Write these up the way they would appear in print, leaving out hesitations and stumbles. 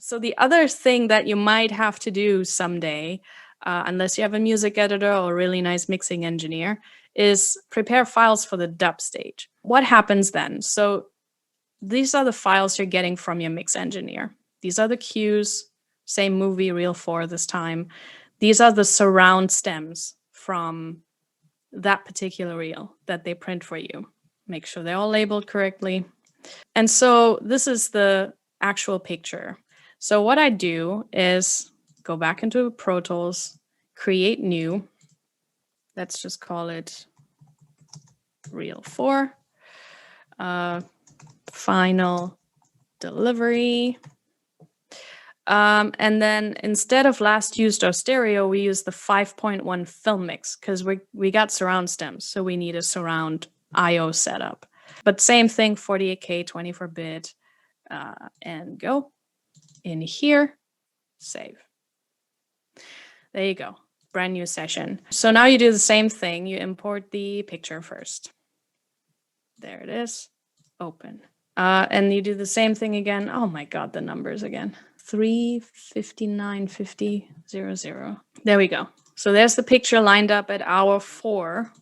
So the other thing that you might have to do someday, unless you have a music editor or a really nice mixing engineer, is prepare files for the dub stage. What happens then? So these are the files you're getting from your mix engineer. These are the cues, same movie, reel 4 this time. These are the surround stems from that particular reel that they print for you. Make sure they're all labeled correctly. And so this is the actual picture. So what I do is go back into Pro Tools, create new. Let's just call it reel 4. Final delivery. And then instead of last used or stereo, we use the 5.1 film mix because we got surround stems, so we need a surround IO setup. But same thing, 48K, 24-bit, and go in here, save. There you go, brand new session. So now you do the same thing. You import the picture first. There it is, open. And you do the same thing again. Oh my God, the numbers again. 3:59:50:00. There we go. So there's the picture lined up at hour 4.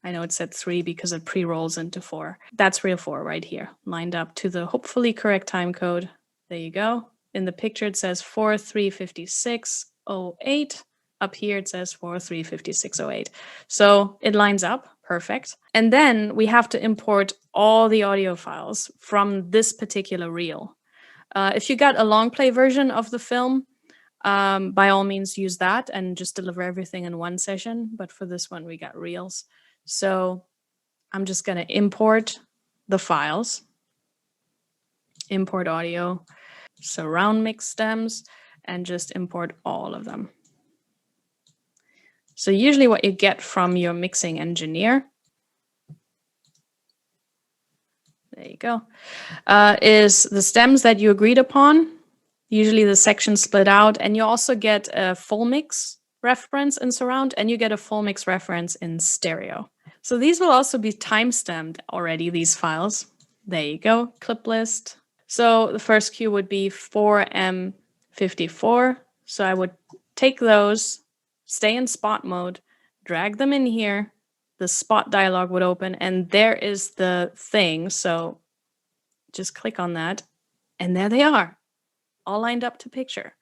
I know it said 3 because it pre-rolls into 4. That's reel 4 right here, lined up to the hopefully correct time code. There you go. In the picture it says 4:3:56:08. Up here it says 4:3:56:08. So it lines up, perfect. And then we have to import all the audio files from this particular reel. If you got a long play version of the film, by all means use that and just deliver everything in one session. But for this one, we got reels. So I'm just going to import the files, import audio, surround mix stems, and just import all of them. So usually what you get from your mixing engineer, there you go, is the stems that you agreed upon, usually the sections split out, and you also get a full mix reference in surround, and you get a full mix reference in stereo. So these will also be time-stamped already, these files. There you go, clip list. So the first cue would be 4M54. So I would take those, stay in spot mode, drag them in here, the spot dialog would open, and there is the thing. So just click on that, and there they are, all lined up to picture.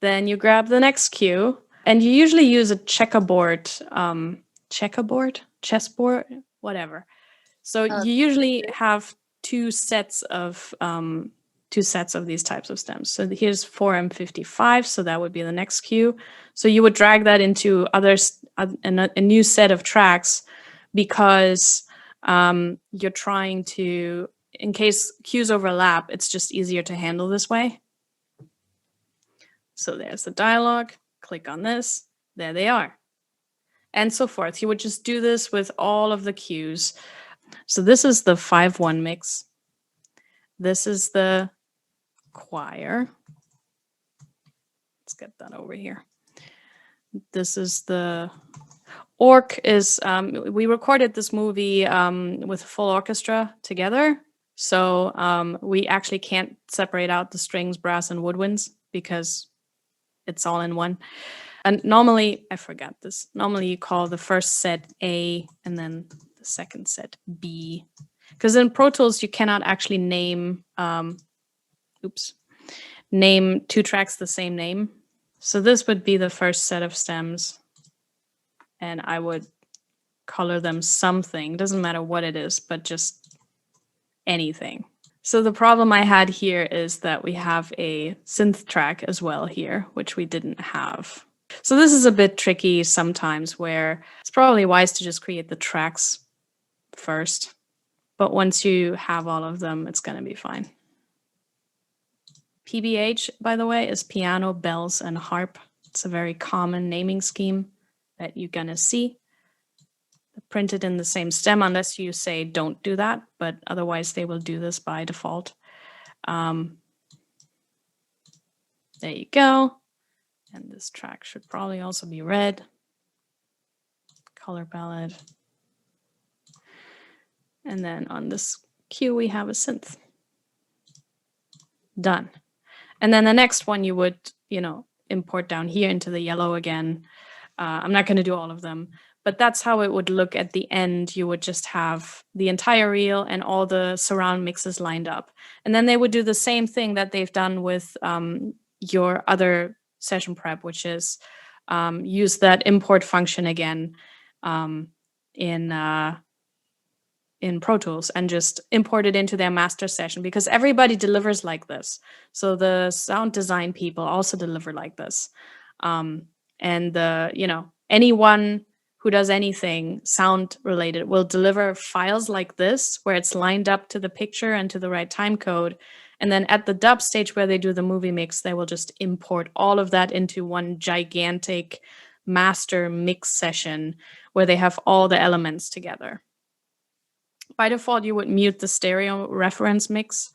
Then you grab the next cue, and you usually use a checkerboard, chessboard, whatever. So you usually have two sets of these types of stems. So here's 4M55, so that would be the next cue. So you would drag that into a new set of tracks because you're trying to, in case cues overlap, it's just easier to handle this way. So there's the dialogue, click on this, there they are, and so forth. You would just do this with all of the cues. So this is the 5-1 mix. This is the choir. Let's get that over here. This is the orc. We recorded this movie with a full orchestra together. So we actually can't separate out the strings, brass, and woodwinds because it's all in one. And normally, I forgot this. Normally you call the first set A and then the second set B. Because in Pro Tools, you cannot actually name two tracks the same name. So this would be the first set of stems. And I would color them something. Doesn't matter what it is, but just anything. So the problem I had here is that we have a synth track as well here, which we didn't have. So this is a bit tricky sometimes, where it's probably wise to just create the tracks first. But once you have all of them, it's going to be fine. PBH, by the way, is piano, bells, and harp. It's a very common naming scheme that you're going to see. Printed in the same stem, unless you say don't do that, but otherwise they will do this by default. There you go. And this track should probably also be red. Color palette. And then on this cue, we have a synth. Done. And then the next one you would, import down here into the yellow again. I'm not going to do all of them, but that's how it would look at the end. You would just have the entire reel and all the surround mixes lined up. And then they would do the same thing that they've done with your other session prep, which is use that import function again in Pro Tools and just import it into their master session, because everybody delivers like this. So the sound design people also deliver like this. And anyone who does anything sound related will deliver files like this, where it's lined up to the picture and to the right time code. And then at the dub stage where they do the movie mix, they will just import all of that into one gigantic master mix session where they have all the elements together. By default, you would mute the stereo reference mix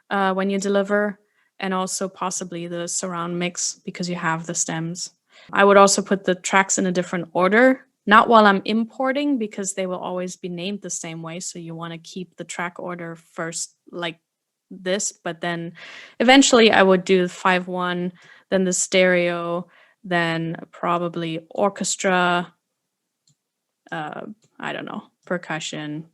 when you deliver, and also possibly the surround mix because you have the stems. I would also put the tracks in a different order, not while I'm importing, because they will always be named the same way. So you want to keep the track order first like this, but then eventually I would do 5-1, then the stereo, then probably orchestra, I don't know, percussion,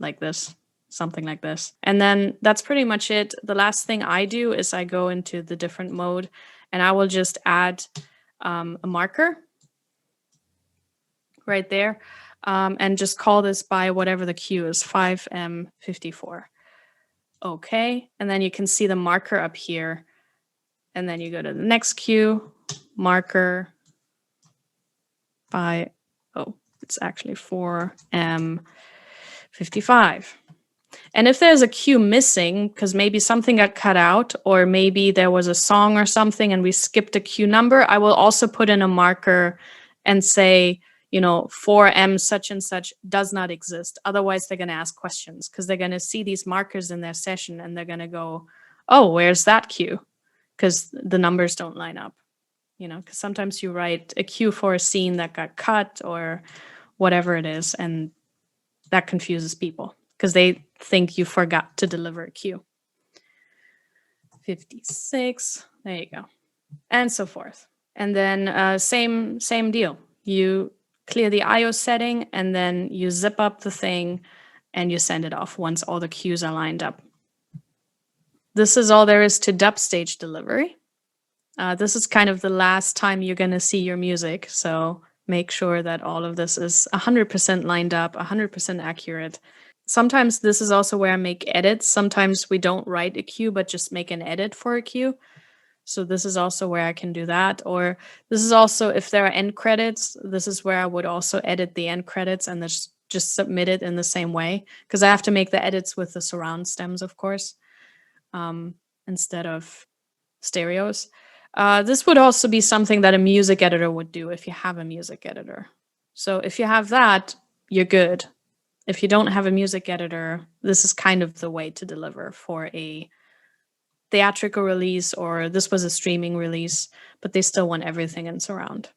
like this, something like this. And then that's pretty much it. The last thing I do is I go into the different mode and I will just add a marker right there and just call this by whatever the cue is, 5M54. Okay, and then you can see the marker up here. And then you go to the next cue, marker by, it's actually 4M55. And if there's a cue missing, because maybe something got cut out, or maybe there was a song or something and we skipped a cue number, I will also put in a marker and say, 4M such and such does not exist. Otherwise, they're going to ask questions because they're going to see these markers in their session and they're going to go, oh, where's that cue? Because the numbers don't line up. Because sometimes you write a cue for a scene that got cut or whatever it is, and that confuses people because they think you forgot to deliver a cue. 56, there you go, and so forth. And then same deal. You clear the IO setting, and then you zip up the thing, and you send it off once all the cues are lined up. This is all there is to dub stage delivery. This is kind of the last time you're going to see your music, so make sure that all of this is 100% lined up, 100% accurate. Sometimes this is also where I make edits. Sometimes we don't write a cue, but just make an edit for a cue. So this is also where I can do that. Or this is also, if there are end credits, this is where I would also edit the end credits and just submit it in the same way. Because I have to make the edits with the surround stems, of course, instead of stereos. This would also be something that a music editor would do if you have a music editor. So if you have that, you're good. If you don't have a music editor, this is kind of the way to deliver for a theatrical release, or this was a streaming release, but they still want everything in surround.